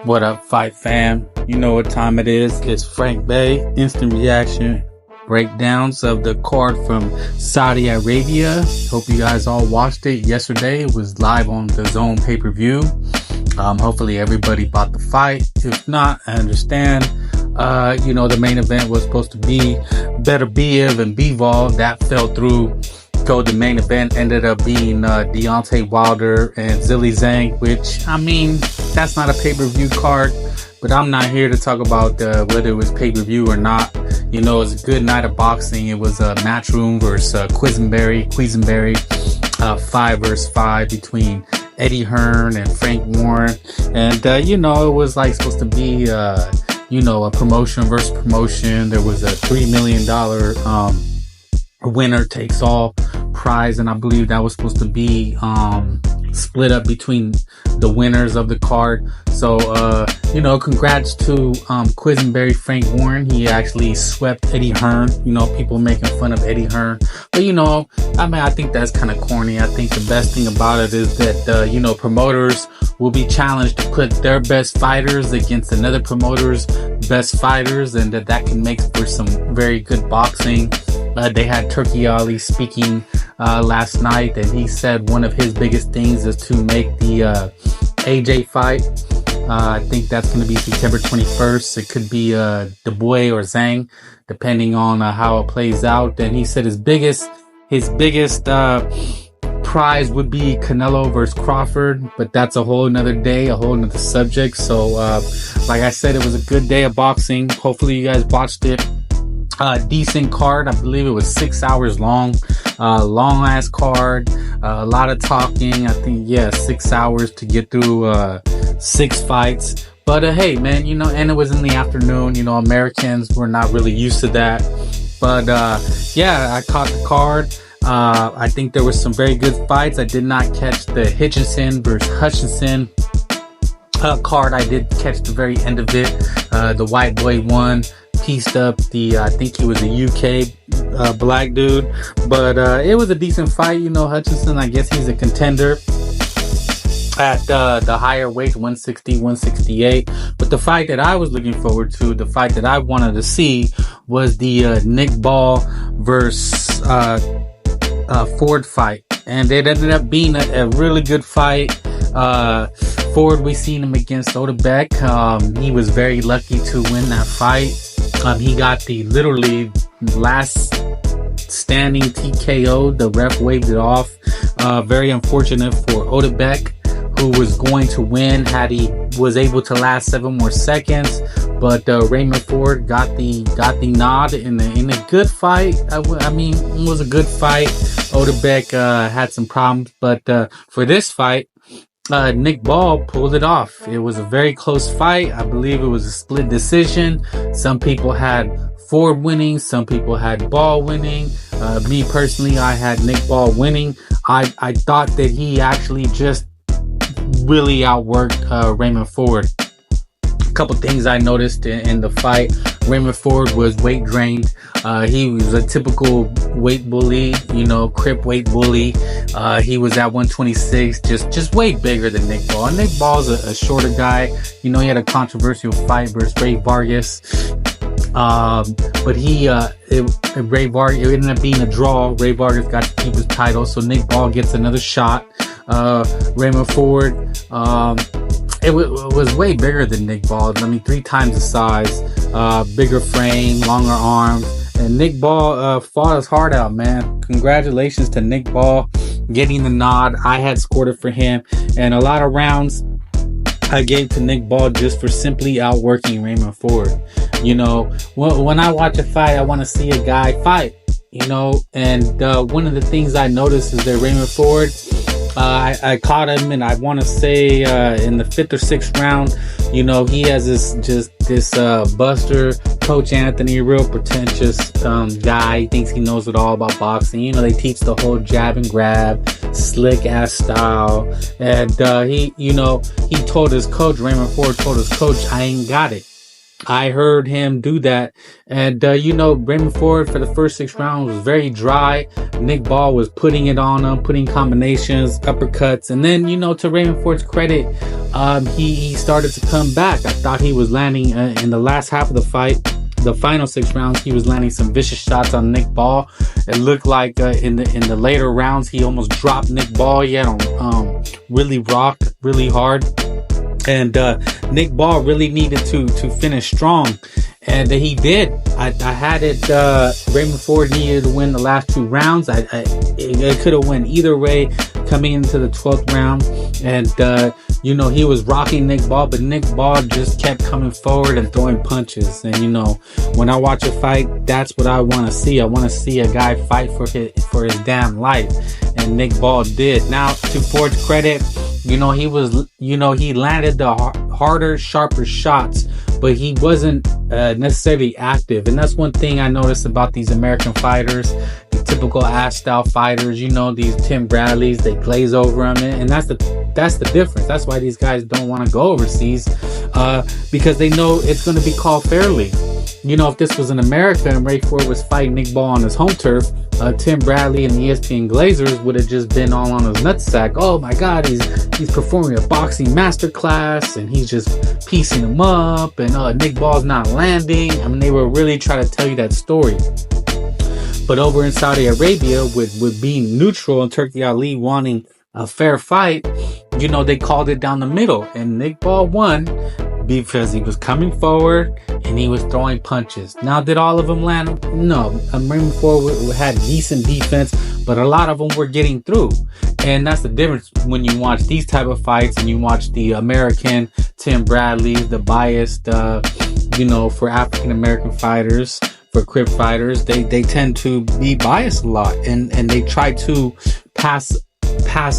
What up, Fight fam? You know what time it is. It's Frank Bay, instant reaction breakdowns of the card from Saudi Arabia. Hope you guys all watched it yesterday. It was live on the Zone pay-per-view. Hopefully everybody bought the fight. If not, I understand. The main event was supposed to be Beterbiev and Bivol. That fell through. So the main event ended up being Deontay Wilder and Zhang, which, I mean, that's not a pay-per-view card, but I'm not here to talk about whether it was pay-per-view or not. You know, it was a good night of boxing. It was a Matchroom versus Queensbury 5-5 between Eddie Hearn and Frank Warren. And, it was like supposed to be, a promotion versus promotion. There was a $3 million winner takes all prize, and I believe that was supposed to be split up between the winners of the card. So congrats to Queensbury Frank Warren. He actually swept Eddie Hearn. People making fun of Eddie Hearn, but I think that's kind of corny. I think the best thing about it is that promoters will be challenged to put their best fighters against another promoter's best fighters, and that can make for some very good boxing. They had Turkey Ali speaking last night, and he said one of his biggest things is to make the AJ fight. I think that's going to be September 21st. It could be Dubois or Zhang, depending on how it plays out. And he said his biggest prize would be Canelo versus Crawford, but that's a whole nother day, a whole nother subject. So like I said, it was a good day of boxing. Hopefully you guys watched it. Decent card. I believe it was 6 hours long. Long ass card. A lot of talking. I think 6 hours to get through 6 fights. But hey man, and it was in the afternoon. Americans were not really used to that. But I caught the card. I think there was some very good fights. I did not catch the Hitchinson versus Hutchinson card. I did catch the very end of it. The white boy won. Pieced up I think he was a UK black dude, but it was a decent fight. Hutchinson, I guess he's a contender at the higher weight, 160, 168. But the fight that I was looking forward to, the fight that I wanted to see, was the Nick Ball versus Ford fight, and it ended up being a really good fight. Ford, we seen him against Odebek. He was very lucky to win that fight. He got the literally last standing TKO. The ref waved it off. Very unfortunate for Odebek, who was going to win had he was able to last 7 more seconds. But Raymond Ford got the nod in a good fight. I mean, it was a good fight. Odebek had some problems, but for this fight, Nick Ball pulled it off. It was a very close fight. I believe it was a split decision. Some people had Ford winning, some people had Ball winning. Me personally, I had Nick Ball winning. I thought that he actually just really outworked Raymond Ford. A couple things I noticed in the fight. Raymond Ford was weight drained. He was a typical weight bully, crip weight bully. He was at 126, just way bigger than Nick Ball. And Nick Ball's a shorter guy. He had a controversial fight versus Ray Vargas. But Ray Vargas, it ended up being a draw. Ray Vargas got to keep his title, so Nick Ball gets another shot. Raymond Ford, it was way bigger than Nick Ball. 3 times the size, bigger frame, longer arms, and Nick Ball fought his heart out, man. Congratulations to Nick Ball getting the nod. I had scored it for him, and a lot of rounds I gave to Nick Ball just for simply outworking Raymond Ford. When I watch a fight, I want to see a guy fight. And one of the things I noticed is that Raymond Ford, I caught him, and I want to say in the 5th or 6th round, he has this buster, Coach Anthony, real pretentious guy. He thinks he knows it all about boxing. They teach the whole jab and grab, slick ass style, and he told his coach, Raymond Ford told his coach, I ain't got it. I heard him do that. And, Raymond Ford for the first 6 rounds was very dry. Nick Ball was putting it on him, putting combinations, uppercuts. And then, to Raymond Ford's credit, he started to come back. I thought he was landing in the last half of the fight. The final 6 rounds, he was landing some vicious shots on Nick Ball. It looked like in the later rounds, he almost dropped Nick Ball. He had him really rocked really hard, and Nick Ball really needed to finish strong, and he did. I had it. Raymond Ford needed to win the last 2 rounds. It could have went either way coming into the 12th round, and he was rocking Nick Ball, but Nick Ball just kept coming forward and throwing punches. And when I watch a fight, that's what I want to see. I want to see a guy fight for his damn life, and Nick Ball did. Now, to Ford's credit, he landed the harder, sharper shots, but he wasn't necessarily active. And that's one thing I noticed about these American fighters, the typical ass style fighters. These Tim Bradleys, they glaze over them, and that's the difference. That's why these guys don't want to go overseas, because they know it's going to be called fairly. If this was in America and Ray Ford was fighting Nick Ball on his home turf, Tim Bradley and the ESPN Glazers would have just been all on his nutsack. Oh my God, he's performing a boxing masterclass and he's just piecing him up, and Nick Ball's not landing. I mean, they were really trying to tell you that story. But over in Saudi Arabia, with being neutral and Turki Ali wanting a fair fight, they called it down the middle, and Nick Ball won because he was coming forward and he was throwing punches. Now, did all of them land? No. Raymond Ford had decent defense, but a lot of them were getting through. And that's the difference when you watch these type of fights and you watch the American Tim Bradley, the biased, for African American fighters, for Crip fighters, they tend to be biased a lot, and they try to pass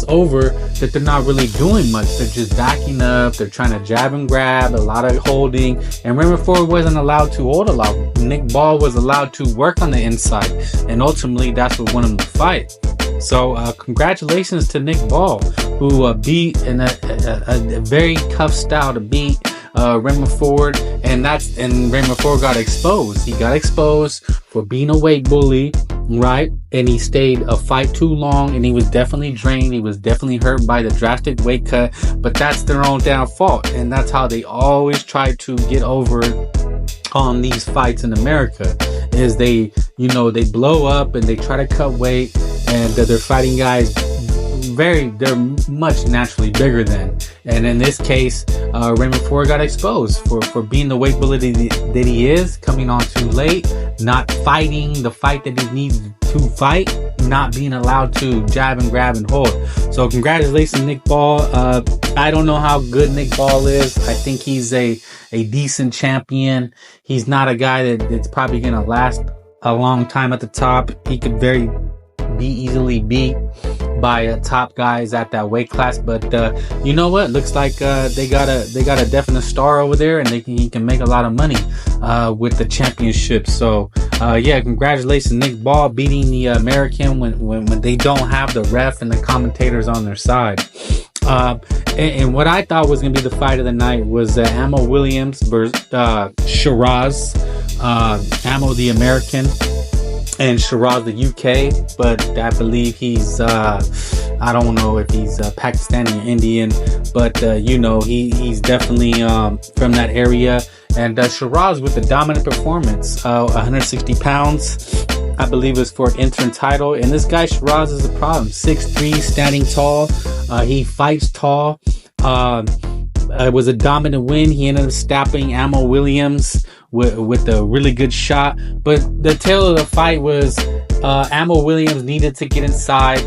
over that they're not really doing much. They're just backing up. They're trying to jab and grab, a lot of holding. And Raymond Ford wasn't allowed to hold a lot. Nick Ball was allowed to work on the inside, and ultimately that's what won him the fight. So congratulations to Nick Ball, who beat in a very tough style to beat Raymond Ford, and Raymond Ford got exposed. He got exposed for being a weight bully, right? And he stayed a fight too long, and he was definitely drained. He was definitely hurt by the drastic weight cut, but that's their own damn fault, and that's how they always try to get over on these fights in America, is they blow up and they try to cut weight, and they're fighting guys they're much naturally bigger than. And in this case, Raymond Ford got exposed for being the weight bully that he is, coming on too late, not fighting the fight that he needed to fight, not being allowed to jab and grab and hold. So congratulations, Nick Ball. I don't know how good Nick Ball is. I think he's a decent champion. He's not a guy that's probably going to last a long time at the top. He could very be easily beat by top guys at that weight class, but you know what, looks like they got a definite star over there, and he can make a lot of money with the championship. So congratulations, Nick Ball, beating the American when they don't have the ref and the commentators on their side. And what I thought was going to be the fight of the night was Ammo Williams versus Shiraz. Ammo the American and Shiraz the UK, but I believe he's I don't know if he's Pakistani or Indian, but he's definitely from that area. And Shiraz with the dominant performance, 160 pounds, I believe, is for an interim title. And this guy Shiraz is a problem. 6'3", standing tall. He fights tall. It was a dominant win. He ended up stopping Ammo Williams with a really good shot. But the tail of the fight was Ammo Williams needed to get inside.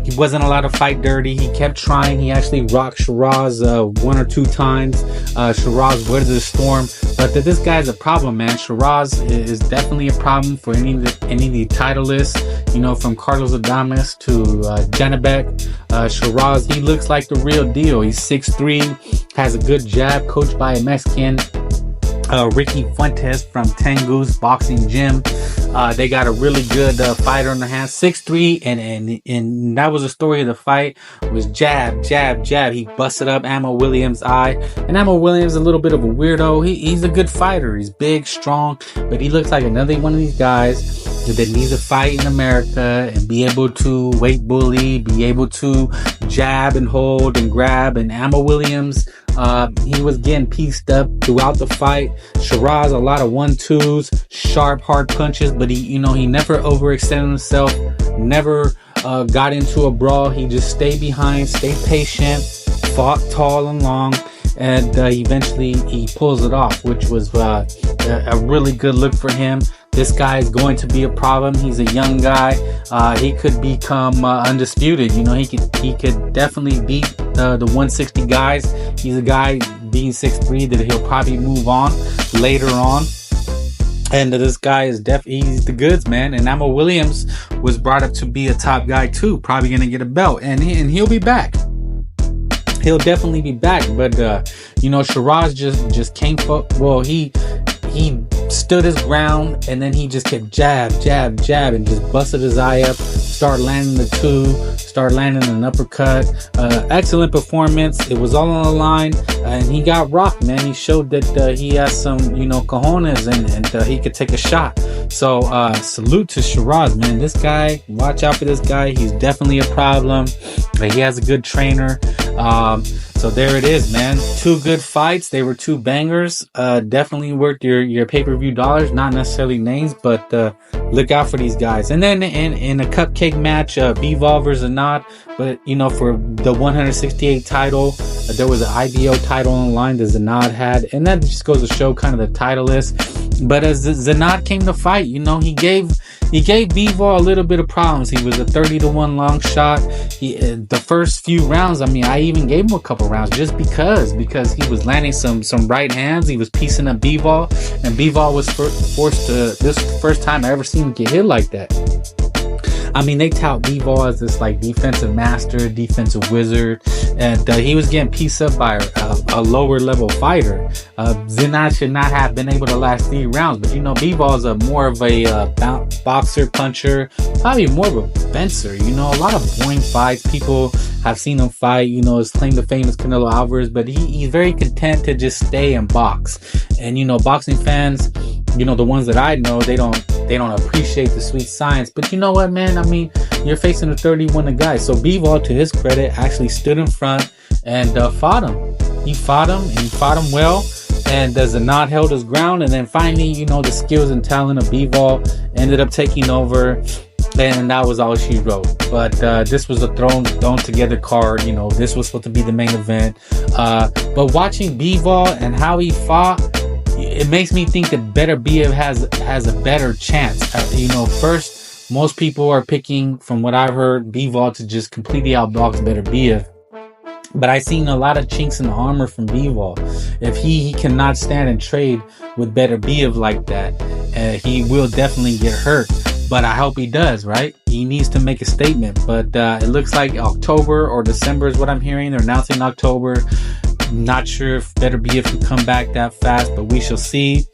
He wasn't allowed to fight dirty. He kept trying. He actually rocked Shiraz 1 or 2 times. Shiraz weathered the storm. But this guy's a problem, man. Shiraz is definitely a problem for any of the titleists. From Carlos Adames to Janabek. Shiraz, he looks like the real deal. He's 6'3", has a good jab, coached by a Mexican. Ricky Fuentes from Tengu's Boxing Gym. They got a really good fighter on the hands, 6'3", and that was the story of the fight. Was jab, jab, jab. He busted up Ammo Williams' eye, and Ammo Williams is a little bit of a weirdo. He's a good fighter. He's big, strong, but he looks like another one of these guys that needs to fight in America and be able to weight bully, be able to jab and hold and grab. And Ammo Williams He was getting pieced up throughout the fight. Shiraz, a lot of 1-2s, sharp, hard punches, but he never overextended himself, never got into a brawl. He just stayed behind, stayed patient, fought tall and long, and eventually he pulls it off, which was a really good look for him. This guy is going to be a problem. He's a young guy. He could become undisputed. He could definitely beat the 160 guys. He's a guy being 6'3" that he'll probably move on later on. And this guy is he's the goods, man. And Ammo Williams was brought up to be a top guy too, probably gonna get a belt, and he'll be back. He'll definitely be back. But Shiraz just came for, well, he stood his ground, and then he just kept jab, and just busted his eye up, start landing the 2, start landing an uppercut. Excellent performance. It was all on the line, and he got rocked, man. He showed that he has some, cojones, and he could take a shot. So salute to Shiraz, man. This guy, watch out for this guy. He's definitely a problem. He has a good trainer. So there it is, man. 2 good fights. They were 2 bangers. Definitely worth your pay-per-view dollars. Not necessarily names, but look out for these guys. And then in a cupcake match, Bivol versus Zanat. But for the 168 title, there was an IBO title on the line that Zanat had, and that just goes to show kind of the title list. But as Zanat came to fight, he gave Bivol a little bit of problems. He was a 30-1 long shot. The first few rounds, I even gave him a couple rounds just because he was landing some right hands. He was piecing up Bivol, and Bivol was forced to. This is the first time I ever seen him get hit like that. They tout Bivol as this defensive master, defensive wizard, and he was getting pieced up by a lower level fighter. Zanat should not have been able to last 3 rounds, but Bivol is more of a boxer, puncher, probably more of a fencer. A lot of boring fights. People have seen him fight. His claim to fame is Canelo Alvarez, but he's very content to just stay and box. And boxing fans, the ones that I know, they don't appreciate the sweet science. But you know what, man? You're facing a 30-1 guy. So Bivol, to his credit, actually stood in front and fought him. He fought him well. And Zanat held his ground. And then finally, the skills and talent of Bivol ended up taking over. And that was all she wrote. But this was a thrown together card. This was supposed to be the main event. But watching Bivol and how he fought, it makes me think that Better Biev has a better chance. First, most people are picking, from what I've heard, Bivol to just completely outbox Better Biev. But I've seen a lot of chinks in the armor from Bivol. If he cannot stand and trade with Better Biev like that, he will definitely get hurt. But I hope he does, right? He needs to make a statement. But it looks like October or December is what I'm hearing. They're announcing October. Not sure if Better Biev can come back that fast, but we shall see.